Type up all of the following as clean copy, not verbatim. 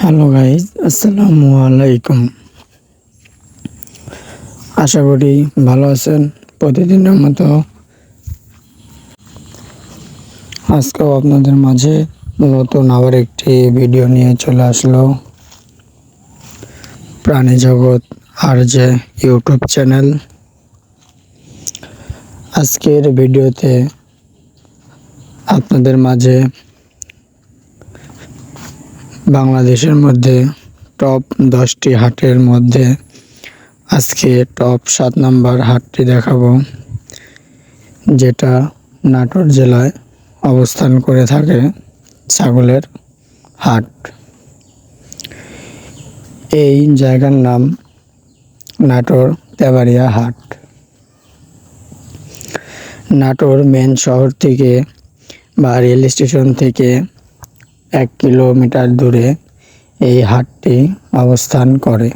Hello guys, আসসালামু আলাইকুম। আশা করি ভালো আছেন। প্রতিদিনের মতো আজকেও আপনাদের মাঝে নতুন আবার একটি ভিডিও নিয়ে চলে আসলো প্রাণী জগৎ RJ ইউটিউব চ্যানেল। আজকের ভিডিওতে আপনাদের মাঝে বাংলাদেশের মধ্যে টপ 10টি হাটের মধ্যে আজকে টপ 7 নম্বর হাটটি দেখাবো, যেটা নাটোর জেলায় অবস্থান করে থাকে, ছাগলের হাট। এই জায়গার নাম নাটোর তেবাড়িয়া হাট। নাটোর মেন শহর থেকে বা রেল স্টেশন থেকে 1 কিলোমিটার দূরে এই হাটটি অবস্থান করে।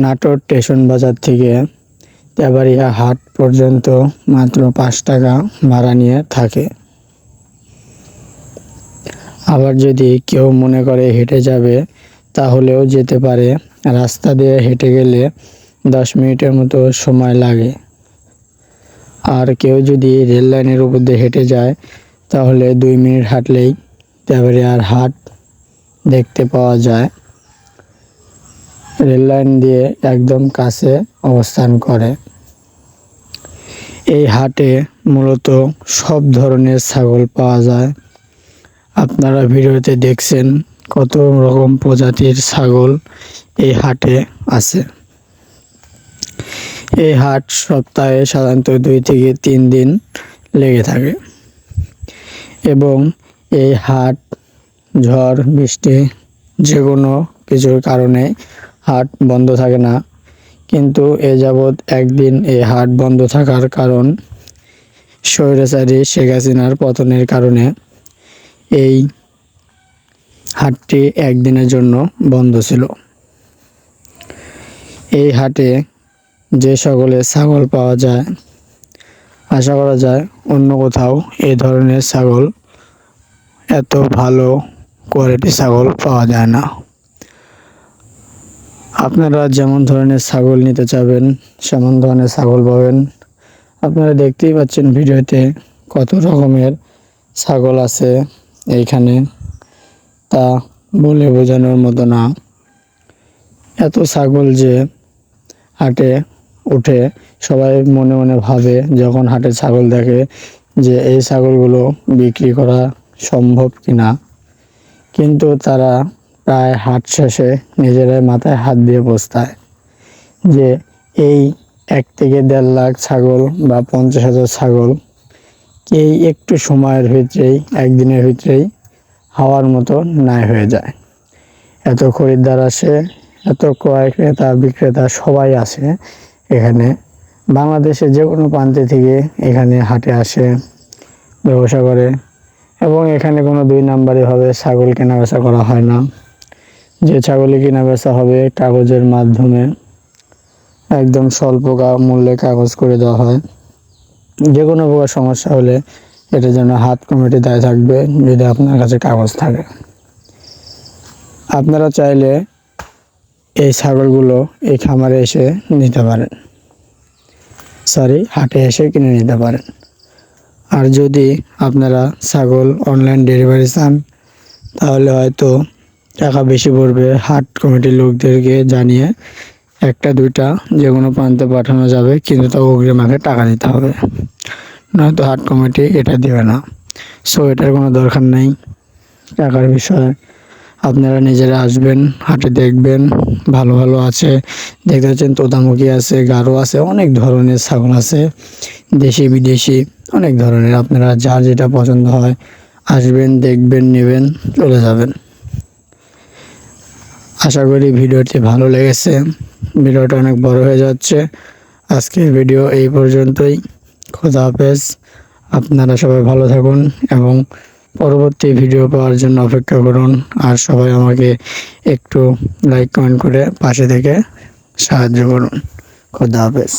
নাটোর স্টেশন বাজার থেকে তেবাড়িয়া হাট পর্যন্ত মাত্র 5 টাকা ভাড়া নিয়ে থাকে। আবার যদি কেউ মনে করে হেঁটে যাবে তাহলেও যেতে পারে। রাস্তা দিয়ে হেঁটে গেলে 10 মিনিটের মতো সময় লাগে। আর কেউ যদি রেল লাইনের উপর দিয়ে হেঁটে যায় তাহলে 2 মিনিট হাঁটলেই তেবাড়িয়ার হাট দেখতে পাওয়া যায়। রেল লাইন দিয়ে একদম কাছে অবস্থান করে। এই হাটে মূলত সব ধরনের ছাগল পাওয়া যায়। আপনারা ভিডিওতে দেখছেন কত রকম প্রজাতির ছাগল এই হাটে আছে। এই হাট সপ্তাহে সাধারণত 2 থেকে 3 দিন লেগে থাকে এবং এই হাট ঝড় বৃষ্টি যে কোনো কিছুর কারণে হাট বন্ধ থাকে না। কিন্তু এ যাবৎ একদিন এই হাট বন্ধ থাকার কারণ স্বৈরাচারী শেখ হাসিনার পতনের কারণে এই হাটটি একদিনের জন্য বন্ধ ছিল। এই হাটে যে সকলের ছাগল পাওয়া যায়, আশা করা যায় অন্য কোথাও এই ধরনের ছাগল, এত ভালো কোয়ালিটি ছাগল পাওয়া যায় না। আপনারা যেমন ধরনের ছাগল নিতে চাবেন সেমন ধরনের ছাগল পাবেন। আপনারা দেখতেই পাচ্ছেন ভিডিওতে কত রকমের ছাগল আছে এইখানে, তা বলে বোঝানোর মতো না। এত ছাগল যে হাটে উঠে সবাই মনে মনে ভাবে, যখন হাটে ছাগল দেখে, যে এই ছাগলগুলো বিক্রি করা সম্ভব কিনা। কিন্তু তারা প্রায় হাট শেষে নিজেরাই মাথায় হাত দিয়ে পস্তায় যে এই 1 থেকে 1.5 লাখ ছাগল বা 50,000 ছাগল এই একটু সময়ের ভিতরেই, একদিনের ভিতরেই হাওয়ার মতো নাই হয়ে যায়। এত খরিদ্দার আসে, এত ক্রয় ক্রেতা বিক্রেতা সবাই আসে এখানে। বাংলাদেশে যে কোনো প্রান্তে থেকে এখানে হাটে আসে, ব্যবসা করে এবং এখানে কোনো 2 নাম্বারিভাবে ছাগল কেনাবেচা করা হয় না। যে ছাগলই কেনাবেচা হবে কাগজের মাধ্যমে, একদম স্বল্প মূল্যে কাগজ করে দেওয়া হয়। যে কোনো প্রকার সমস্যা হলে এটার জন্য হাট কমিটি দায়ী থাকবে যদি আপনার কাছে কাগজ থাকে। আপনারা চাইলে এই ছাগলগুলো এই খামারে এসে নিতে পারেন, হাটে এসে কিনে নিতে পারেন। আর যদি আপনারা ছাগল অনলাইন ডেলিভারি চান তাহলে হয়তো টাকা বেশি পড়বে। হাট কমিটির লোকদেরকে জানিয়ে 1-2টা যে কোনো প্রান্তে পাঠানো যাবে, কিন্তু তা অগ্রিম আগে টাকা দিতে হবে, নয়তো হাট কমিটি এটা দেবে না। সো এটার কোনো দরকার নেই টাকার বিষয়ে। আপনারা নিজেরা আসবেন, হাটে দেখবেন, ভালো ভালো আছে। দেখতে পাচ্ছেন তোতামুখী আছে, গারো আছে, অনেক ধরনের ছাগল আছে, দেশি বিদেশি অনেক ধরনের। আপনারা যার যেটা পছন্দ হয় আসবেন, দেখবেন, নেবেন, চলে যাবেন। আশা করি ভিডিওটি ভালো লেগেছে। ভিডিওটা অনেক বড় হয়ে যাচ্ছে। আজকের ভিডিও এই পর্যন্তই। খোদা হাফেজ। আপনারা সবাই ভালো থাকুন এবং পরবর্তী ভিডিও পাওয়ার জন্য অপেক্ষা করুন। আর সবাই আমাকে একটু লাইক কমেন্ট করে পাশে থেকে সাহায্য করুন। খোদা হাফেজ।